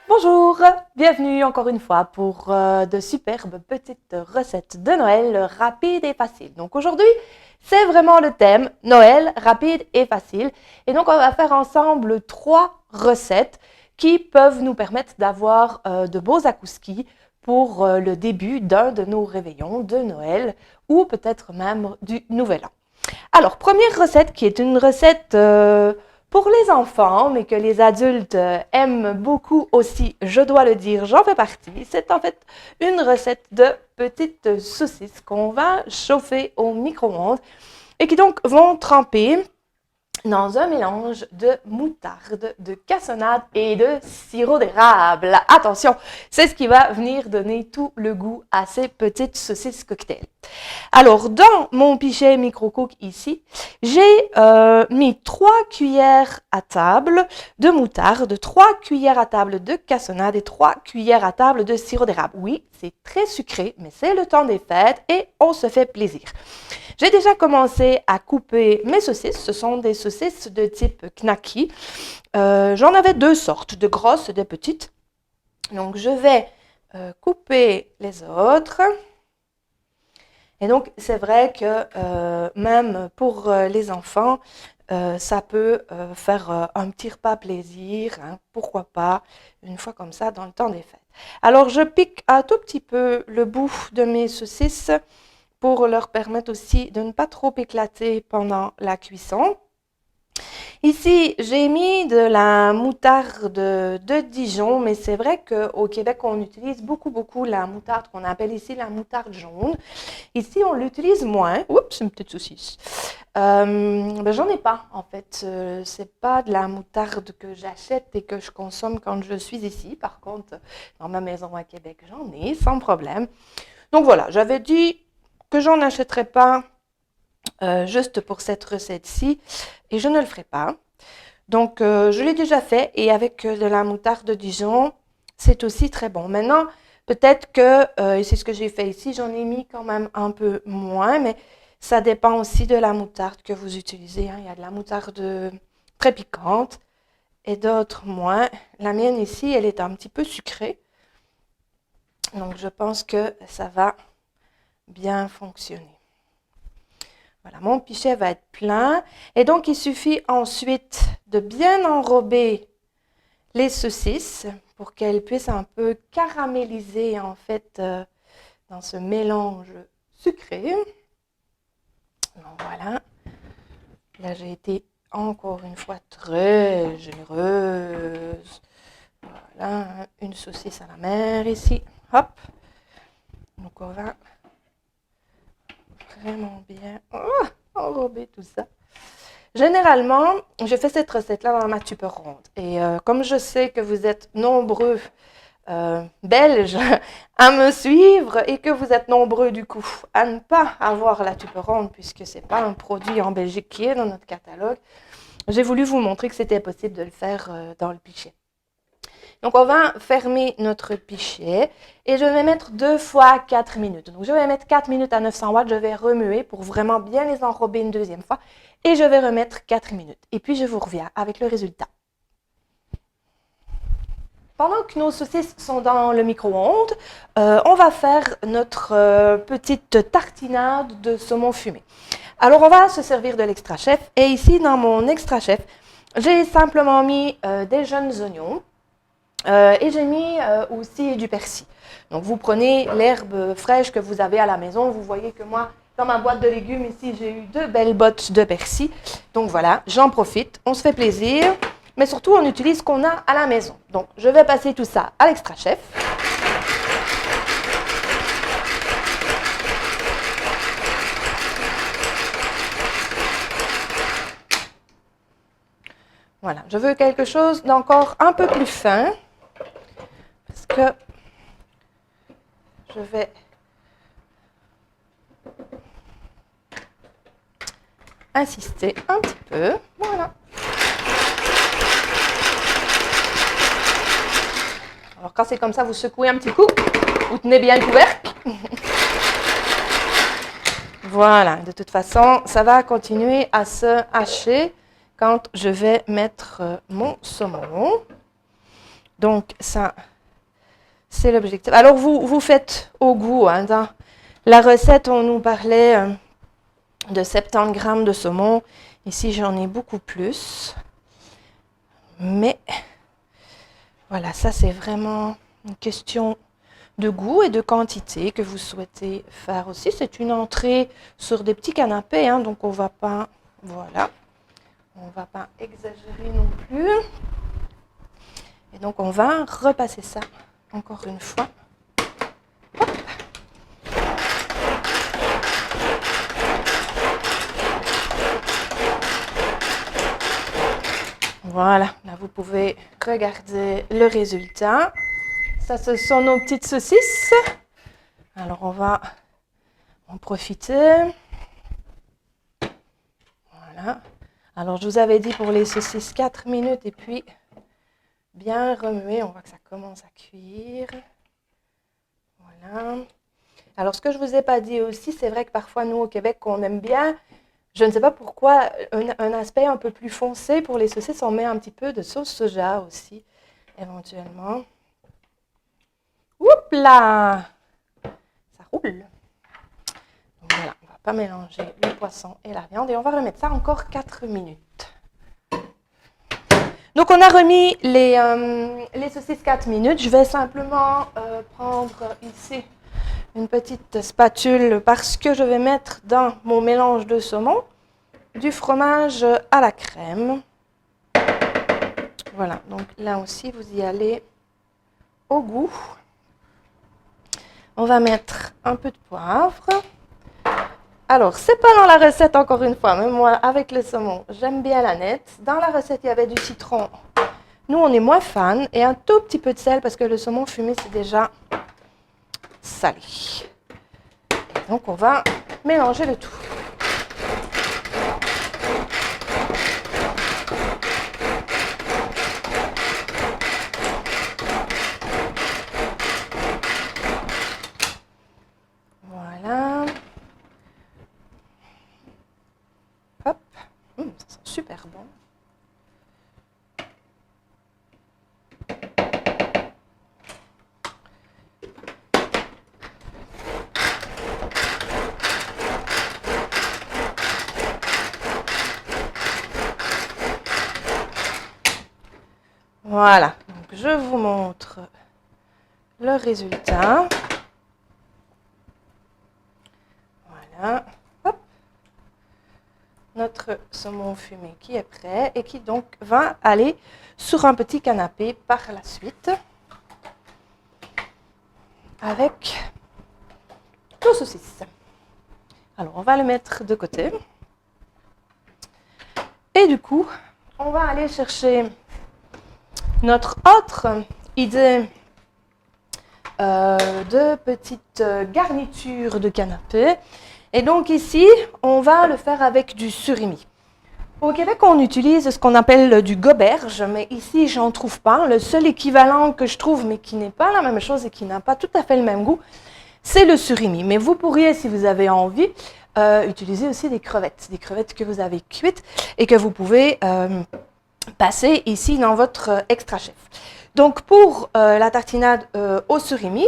Bonjour, bienvenue encore une fois pour de superbes petites recettes de Noël rapides et faciles. Donc aujourd'hui, c'est vraiment le thème Noël rapide et facile. Et donc on va faire ensemble 3 recettes qui peuvent nous permettre d'avoir de beaux akouskis pour le début d'un de nos réveillons de Noël ou peut-être même du Nouvel An. Alors, première recette qui est une recette pour les enfants, mais que les adultes aiment beaucoup aussi, je dois le dire, j'en fais partie. C'est en fait une recette de petites saucisses qu'on va chauffer au micro-ondes et qui donc vont tremper dans un mélange de moutarde, de cassonade et de sirop d'érable. Attention, c'est ce qui va venir donner tout le goût à ces petites saucisses cocktail. Alors, dans mon pichet micro-cook ici, j'ai mis 3 cuillères à table de moutarde, 3 cuillères à table de cassonade et 3 cuillères à table de sirop d'érable. Oui, c'est très sucré, mais c'est le temps des fêtes et on se fait plaisir. J'ai déjà commencé à couper mes saucisses. Ce sont des saucisses de type knacky. J'en avais 2 sortes, de grosses et de petites. Donc, je vais couper les autres. Et donc, c'est vrai que même pour les enfants, ça peut faire un petit repas plaisir, hein, pourquoi pas, une fois comme ça dans le temps des fêtes. Alors, je pique un tout petit peu le bout de mes saucisses pour leur permettre aussi de ne pas trop éclater pendant la cuisson. Ici, j'ai mis de la moutarde de Dijon, mais c'est vrai qu'au Québec, on utilise beaucoup la moutarde qu'on appelle ici la moutarde jaune. Ici, on l'utilise moins. Oups, une petite saucisse. J'en ai pas, en fait. C'est pas de la moutarde que j'achète et que je consomme quand je suis ici. Par contre, dans ma maison à Québec, j'en ai, sans problème. Donc voilà, j'avais dit que j'en achèterais pas juste pour cette recette-ci et je ne le ferai pas. Donc, je l'ai déjà fait et avec de la moutarde de Dijon, c'est aussi très bon. Maintenant, peut-être que, et c'est ce que j'ai fait ici, j'en ai mis quand même un peu moins, mais ça dépend aussi de la moutarde que vous utilisez, hein. Il y a de la moutarde très piquante et d'autres moins. La mienne ici, elle est un petit peu sucrée. Donc, je pense que ça va bien fonctionner. Voilà, mon pichet va être plein. Et donc, il suffit ensuite de bien enrober les saucisses pour qu'elles puissent un peu caraméliser en fait dans ce mélange sucré. Donc voilà. Là, j'ai été encore une fois très généreuse. Voilà, une saucisse à la mer ici. Hop. Donc on va vraiment bien enrober tout ça. Généralement, je fais cette recette-là dans ma tupperware. Et comme je sais que vous êtes nombreux Belges à me suivre et que vous êtes nombreux du coup à ne pas avoir la tupperware puisque ce n'est pas un produit en Belgique qui est dans notre catalogue, j'ai voulu vous montrer que c'était possible de le faire dans le pichet. Donc, on va fermer notre pichet et je vais mettre 2 fois 4 minutes. Donc, je vais mettre 4 minutes à 900 watts. Je vais remuer pour vraiment bien les enrober une deuxième fois. Et je vais remettre 4 minutes. Et puis, je vous reviens avec le résultat. Pendant que nos saucisses sont dans le micro-ondes, on va faire notre petite tartinade de saumon fumé. Alors, on va se servir de l'extra chef. Et ici, dans mon extra chef, j'ai simplement mis des jeunes oignons. Et j'ai mis aussi du persil. Donc, vous prenez l'herbe fraîche que vous avez à la maison. Vous voyez que moi, dans ma boîte de légumes, ici, j'ai eu 2 belles bottes de persil. Donc, voilà, j'en profite. On se fait plaisir. Mais surtout, on utilise ce qu'on a à la maison. Donc, je vais passer tout ça à l'extra chef. Voilà, je veux quelque chose d'encore un peu plus fin. Parce que je vais insister un petit peu. Voilà. Alors, quand c'est comme ça, vous secouez un petit coup. Vous tenez bien le couvercle. Voilà. De toute façon, ça va continuer à se hacher quand je vais mettre mon saumon. Donc, ça, c'est l'objectif. Alors, vous faites au goût. Hein, dans la recette, on nous parlait de 70 grammes de saumon. Ici, j'en ai beaucoup plus. Mais, voilà, ça, c'est vraiment une question de goût et de quantité que vous souhaitez faire aussi. C'est une entrée sur des petits canapés, hein, donc on va pas, voilà, on va pas exagérer non plus. Et donc on va repasser ça encore une fois. Hop. Voilà, là vous pouvez regarder le résultat. Ça, ce sont nos petites saucisses. Alors, on va en profiter. Voilà. Alors, je vous avais dit pour les saucisses 4 minutes et puis bien remuer. On voit que ça commence à cuire. Voilà. Alors, ce que je ne vous ai pas dit aussi, c'est vrai que parfois, nous, au Québec, on aime bien, je ne sais pas pourquoi, un aspect un peu plus foncé pour les saucisses. On met un petit peu de sauce soja aussi, éventuellement. Oups là! Ça roule. Donc voilà, on ne va pas mélanger le poisson et la viande et on va remettre ça encore 4 minutes. Donc on a remis les saucisses 4 minutes. Je vais simplement prendre ici une petite spatule parce que je vais mettre dans mon mélange de saumon du fromage à la crème. Voilà, donc là aussi vous y allez au goût. On va mettre un peu de poivre. Alors, c'est pas dans la recette encore une fois, mais moi, avec le saumon, j'aime bien la nette. Dans la recette, il y avait du citron. Nous, on est moins fan. Et un tout petit peu de sel parce que le saumon fumé, c'est déjà salé. Et donc, on va mélanger le tout. Voilà. Hop. Ça sent super bon. Voilà, donc je vous montre le résultat. Voilà, hop. Notre saumon fumé qui est prêt et qui donc va aller sur un petit canapé par la suite avec nos saucisses. Alors, on va le mettre de côté. Et du coup, on va aller chercher notre autre idée de petite garniture de canapé. Et donc ici, on va le faire avec du surimi. Au Québec, on utilise ce qu'on appelle du goberge, mais ici, j'en trouve pas. Le seul équivalent que je trouve, mais qui n'est pas la même chose et qui n'a pas tout à fait le même goût, c'est le surimi. Mais vous pourriez, si vous avez envie, utiliser aussi des crevettes que vous avez cuites et que vous pouvez passer ici dans votre extra chef. Donc pour la tartinade au surimi,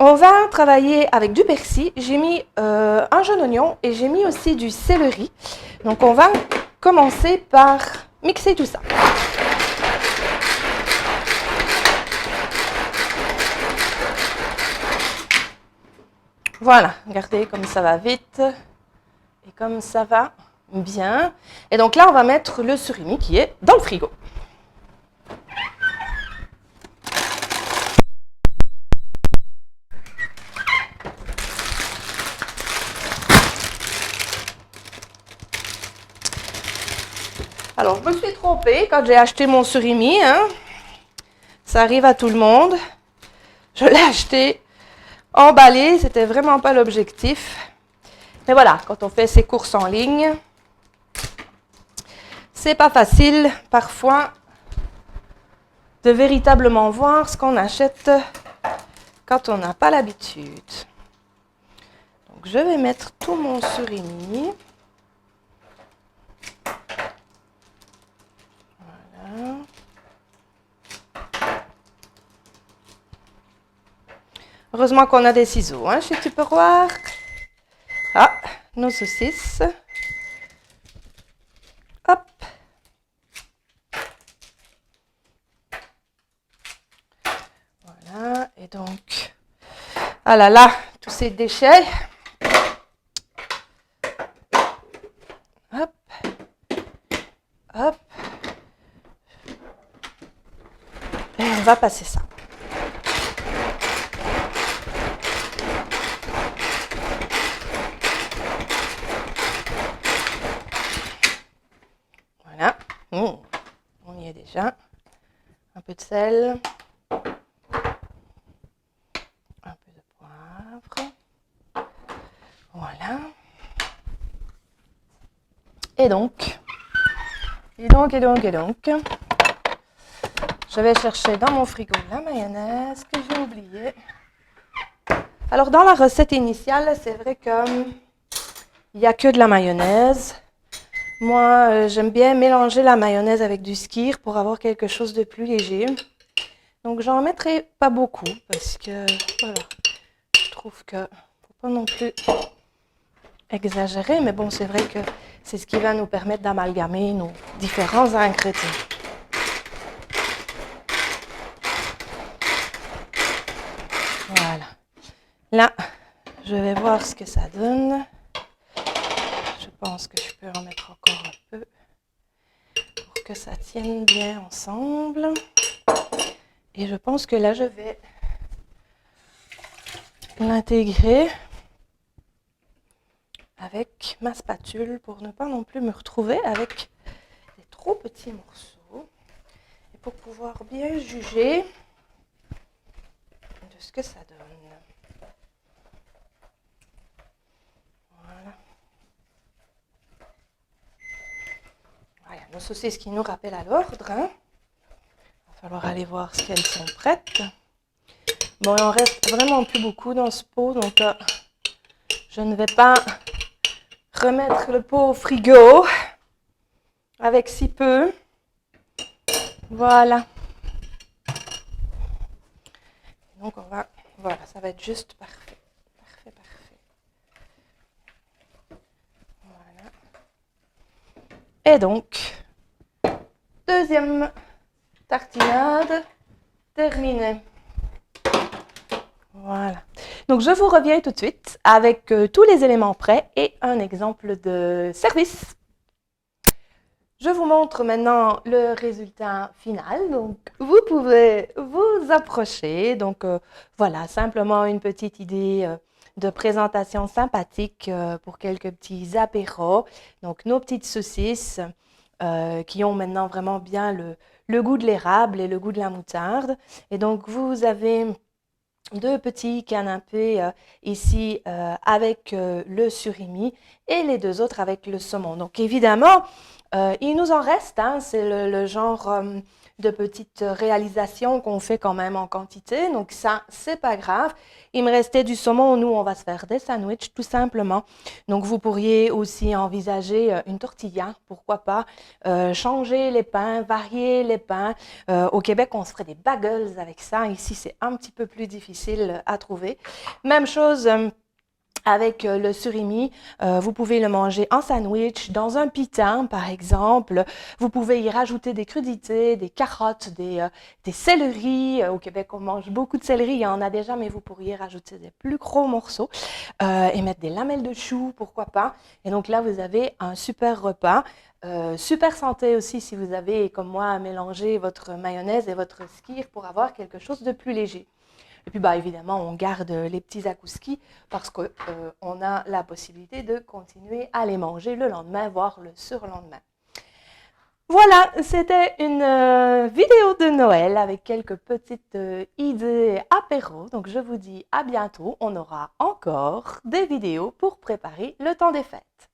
on va travailler avec du persil. J'ai mis un jaune oignon et j'ai mis aussi du céleri. Donc on va commencer par mixer tout ça. Voilà, regardez comme ça va vite et comme ça va bien. Et donc là, on va mettre le surimi qui est dans le frigo. Alors, je me suis trompée quand j'ai acheté mon surimi. Hein. Ça arrive à tout le monde. Je l'ai acheté emballé, c'était vraiment pas l'objectif. Mais voilà, quand on fait ses courses en ligne, c'est pas facile parfois de véritablement voir ce qu'on achète quand on n'a pas l'habitude. Donc, je vais mettre tout mon surimi. Voilà. Heureusement qu'on a des ciseaux, hein, chez Tupperware. Ah, nos saucisses. Hop. Voilà, et donc, ah là là, tous ces déchets. Hop. Hop. Et on va passer ça. Voilà. On y est déjà. Un peu de sel. Un peu de poivre. Voilà. Et donc, je vais chercher dans mon frigo la mayonnaise que j'ai oubliée. Alors, dans la recette initiale, c'est vrai qu'il n'y a que de la mayonnaise. Moi, j'aime bien mélanger la mayonnaise avec du skyr pour avoir quelque chose de plus léger. Donc, j'en mettrai pas beaucoup parce que, voilà, je trouve que faut pas non plus exagérer. Mais bon, c'est vrai que c'est ce qui va nous permettre d'amalgamer nos différents ingrédients. Voilà. Là, je vais voir ce que ça donne. Je pense que je peux en mettre encore un peu pour que ça tienne bien ensemble. Et je pense que là, je vais l'intégrer avec ma spatule pour ne pas non plus me retrouver avec des trop petits morceaux. Et pour pouvoir bien juger de ce que ça donne. Voilà. Voilà, nos saucisses qui nous rappellent à l'ordre. Hein. Il va falloir aller voir si elles sont prêtes. Bon, il en reste vraiment plus beaucoup dans ce pot, donc je ne vais pas remettre le pot au frigo avec si peu. Voilà. Donc on va, voilà, ça va être juste parfait. Parfait, parfait. Voilà. Et donc, deuxième tartinade terminée. Voilà. Donc, je vous reviens tout de suite avec tous les éléments prêts et un exemple de service. Je vous montre maintenant le résultat final. Donc, vous pouvez vous approcher. Donc, voilà, simplement une petite idée de présentation sympathique pour quelques petits apéros. Donc, nos petites saucisses qui ont maintenant vraiment bien le goût de l'érable et le goût de la moutarde. Et donc, vous avez deux petits canapés ici avec le surimi et les deux autres avec le saumon. Donc évidemment, il nous en reste, hein, c'est le genre de petites réalisations qu'on fait quand même en quantité. Donc ça, c'est pas grave. Il me restait du saumon, nous on va se faire des sandwichs tout simplement. Donc vous pourriez aussi envisager une tortilla, pourquoi pas, changer les pains, varier les pains. Au Québec, on se ferait des bagels avec ça. Ici, c'est un petit peu plus difficile à trouver. Même chose avec le surimi, vous pouvez le manger en sandwich, dans un pitain par exemple. Vous pouvez y rajouter des crudités, des carottes, des céleris. Au Québec, on mange beaucoup de céleri, il y en a déjà, mais vous pourriez rajouter des plus gros morceaux et mettre des lamelles de chou, pourquoi pas. Et donc là, vous avez un super repas. Super santé aussi si vous avez, comme moi, mélangé votre mayonnaise et votre skyr pour avoir quelque chose de plus léger. Et puis, bah, évidemment, on garde les petits zakouskis parce qu'on a la possibilité de continuer à les manger le lendemain, voire le surlendemain. Voilà, c'était une vidéo de Noël avec quelques petites idées apéro. Donc, je vous dis à bientôt. On aura encore des vidéos pour préparer le temps des fêtes.